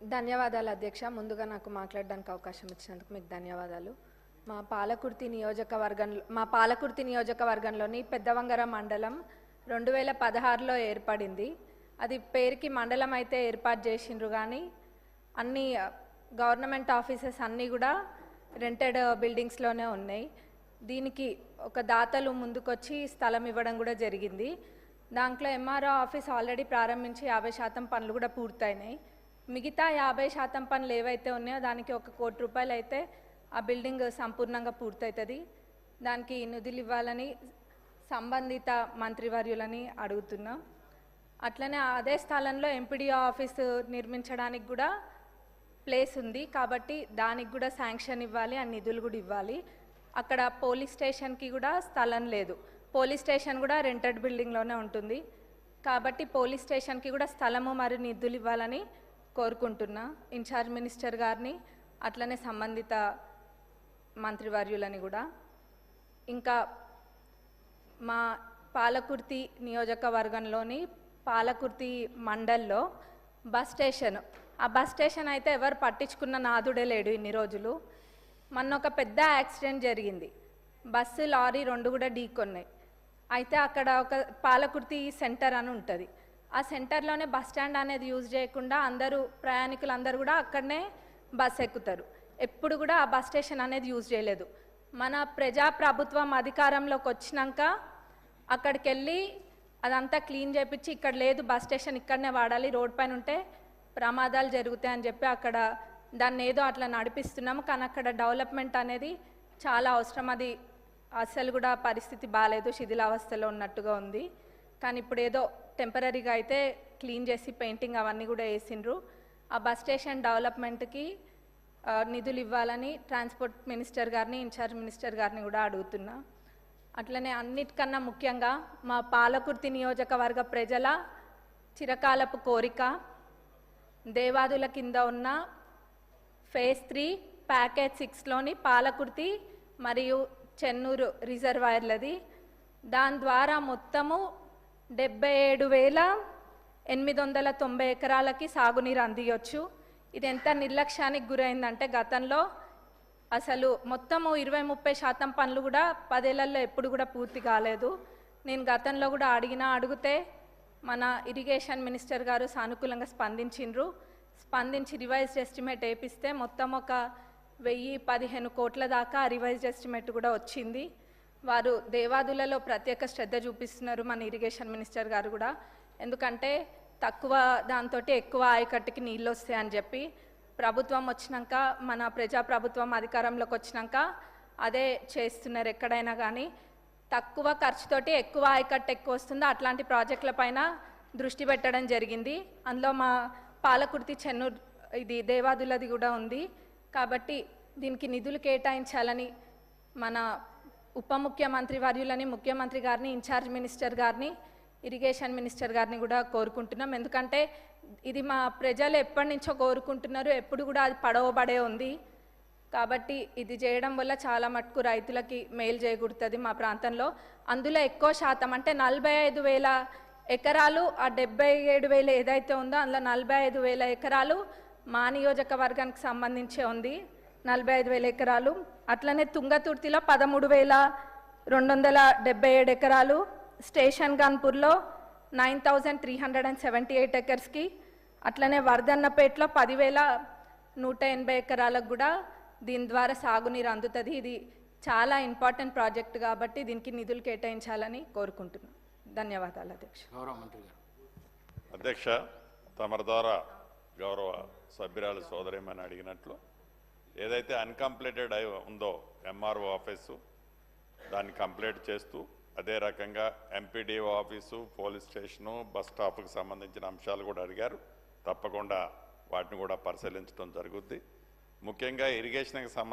ధన్యవాదాలు అధ్యక్ష. ముందుగా నాకు మాట్లాడడానికి అవకాశం ఇచ్చినందుకు మీకు ధన్యవాదాలు. మా పాలకుర్తి నియోజకవర్గంలోని పెద్దవంగర మండలం 2016లో ఏర్పడింది. అది పేరుకి మండలం అయితే ఏర్పాటు చేసిండ్రు, కానీ అన్ని గవర్నమెంట్ ఆఫీసెస్ అన్నీ కూడా రెంటెడ్ బిల్డింగ్స్లోనే ఉన్నాయి. దీనికి ఒక దాతలు ముందుకొచ్చి స్థలం ఇవ్వడం కూడా జరిగింది. దాంట్లో ఎంఆర్ఓ ఆఫీస్ ఆల్రెడీ ప్రారంభించి 50% పనులు కూడా పూర్తయినాయి. మిగతా 50% పనులు ఏవైతే ఉన్నాయో దానికి 1 కోటి రూపాయలు అయితే ఆ బిల్డింగ్ సంపూర్ణంగా పూర్తవుతుంది. దానికి నిధులు ఇవ్వాలని సంబంధిత మంత్రివర్యులని అడుగుతున్నాం. అట్లనే అదే స్థలంలో ఎంపీడీఓ ఆఫీసు నిర్మించడానికి కూడా ప్లేస్ ఉంది, కాబట్టి దానికి కూడా శాంక్షన్ ఇవ్వాలి, ఆ నిధులు కూడా ఇవ్వాలి. అక్కడ పోలీస్ స్టేషన్కి కూడా స్థలం లేదు. పోలీస్ స్టేషన్ కూడా రెంటెడ్ బిల్డింగ్లోనే ఉంటుంది, కాబట్టి పోలీస్ స్టేషన్కి కూడా స్థలము మరియు నిధులు ఇవ్వాలని కోరుకుంటున్నా ఇన్ఛార్జ్ మినిస్టర్ గారిని, అట్లనే సంబంధిత మంత్రివర్యులని కూడా. ఇంకా మా పాలకుర్తి నియోజకవర్గంలోని పాలకుర్తి మండల్లో బస్ స్టేషన్, ఆ బస్ స్టేషన్ అయితే ఎవరు పట్టించుకున్న నాదుడే లేడు ఇన్ని రోజులు. మొన్న ఒక పెద్ద యాక్సిడెంట్ జరిగింది, బస్సు లారీ 2 కూడా ఢీకొన్నాయి. అయితే అక్కడ ఒక పాలకుర్తి సెంటర్ అని ఉంటుంది, ఆ సెంటర్లోనే బస్ స్టాండ్ అనేది యూజ్ చేయకుండా ప్రయాణికులందరూ కూడా అక్కడనే బస్ ఎక్కుతారు. ఎప్పుడు కూడా ఆ బస్ స్టేషన్ అనేది యూజ్ చేయలేదు. మన ప్రజాప్రభుత్వం అధికారంలోకి వచ్చినాక అక్కడికి వెళ్ళి అదంతా క్లీన్ చేయించి ఇక్కడ లేదు బస్ స్టేషన్ ఇక్కడనే వాడాలి, రోడ్ పైన ఉంటే ప్రమాదాలు జరుగుతాయని చెప్పి అక్కడ దాన్ని ఏదో అట్లా నడిపిస్తున్నాము. కానీ అక్కడ డెవలప్మెంట్ అనేది చాలా అవసరం. అది అసలు కూడా పరిస్థితి బాగాలేదు, శిథిలావస్థలో ఉన్నట్టుగా ఉంది. కానీ ఇప్పుడు ఏదో టెంపరీగా అయితే క్లీన్ చేసి పెయింటింగ్ అవన్నీ కూడా వేసిండ్రు. ఆ బస్ స్టేషన్ డెవలప్మెంట్కి నిధులు ఇవ్వాలని ట్రాన్స్పోర్ట్ మినిస్టర్ గారిని, ఇన్ఛార్జ్ మినిస్టర్ గారిని కూడా అడుగుతున్నా. అట్లనే అన్నిటికన్నా ముఖ్యంగా మా పాలకుర్తి నియోజకవర్గ ప్రజల చిరకాలపు కోరిక దేవాదుల కింద ఉన్న ఫేజ్ 3 ప్యాకేజ్ 6లోని పాలకుర్తి మరియు చెన్నూరు రిజర్వాయర్లది. దాని ద్వారా మొత్తము 77,890 ఎకరాలకి సాగునీరు అందియొచ్చు. ఇది ఎంత నిర్లక్ష్యానికి గురైందంటే గతంలో అసలు మొత్తము 20-30% పనులు కూడా 10 ఏళ్లలో ఎప్పుడు కూడా పూర్తి కాలేదు. నేను గతంలో కూడా అడిగితే మన ఇరిగేషన్ మినిస్టర్ గారు సానుకూలంగా స్పందించి రివైజ్డ్ ఎస్టిమేట్ వేపిస్తే మొత్తం ఒక 1015 కోట్ల దాకా రివైజ్డ్ ఎస్టిమేట్ కూడా వచ్చింది. వారు దేవాదులలో ప్రత్యేక శ్రద్ధ చూపిస్తున్నారు మన ఇరిగేషన్ మినిస్టర్ గారు కూడా, ఎందుకంటే తక్కువ దాంతో ఎక్కువ ఆయకట్టుకి నీళ్ళు వస్తాయని చెప్పి. ప్రభుత్వం వచ్చినాక, మన ప్రజాప్రభుత్వం అధికారంలోకి వచ్చినాక అదే చేస్తున్నారు. ఎక్కడైనా కానీ తక్కువ ఖర్చుతోటి ఎక్కువ ఆయకట్టు ఎక్కువ వస్తుందో అట్లాంటి ప్రాజెక్టుల పైన దృష్టి పెట్టడం జరిగింది. అందులో మా పాలకుర్తి చెన్నూరు ఇది దేవాదులది కూడా ఉంది. కాబట్టి దీనికి నిధులు కేటాయించాలని మన ఉప ముఖ్యమంత్రి వర్యులని, ముఖ్యమంత్రి గారిని, ఇన్ఛార్జ్ మినిస్టర్ గారిని, ఇరిగేషన్ మినిస్టర్ గారిని కూడా కోరుకుంటున్నాం. ఎందుకంటే ఇది మా ప్రజలు ఎప్పటి నుంచో కోరుకుంటున్నారు, ఎప్పుడు కూడా అది పడవబడే ఉంది. కాబట్టి ఇది చేయడం వల్ల చాలా మటుకు రైతులకి మేలు చేకూరుతుంది మా ప్రాంతంలో. అందులో ఎక్కువ శాతం అంటే 45,000 ఎకరాలు, ఆ 77,000 ఏదైతే ఉందో అందులో 45,000 ఎకరాలు మా నియోజకవర్గానికి సంబంధించే ఉంది, 45,000 ఎకరాలు. అట్లనే తుంగతుర్తిలో 13,277 ఎకరాలు, స్టేషన్ గన్పూర్లో 9,378 ఎకర్స్కి, అట్లనే వర్ధన్నపేటలో 10,180 ఎకరాలకు కూడా దీని ద్వారా సాగునీరు అందుతుంది. ఇది చాలా ఇంపార్టెంట్ ప్రాజెక్ట్ కాబట్టి దీనికి నిధులు కేటాయించాలని కోరుకుంటున్నాను. ధన్యవాదాలు అధ్యక్ష. అధ్యక్ష, తమరి ద్వారా గౌరవ సభ్యురాలు సోదరేమని అడిగినట్లు ఏదైతే అన్కంప్లీటెడ్ ఉందో ఎంఆర్ఓ ఆఫీసు దాన్ని కంప్లీట్ చేస్తూ, అదే రకంగా MPDO office, police station, bus స్టాప్కి సంబంధించిన అంశాలు కూడా అడిగారు. తప్పకుండా వాటిని కూడా పరిశీలించడం జరుగుద్ది. ముఖ్యంగా ఇరిగేషన్కి సంబంధించి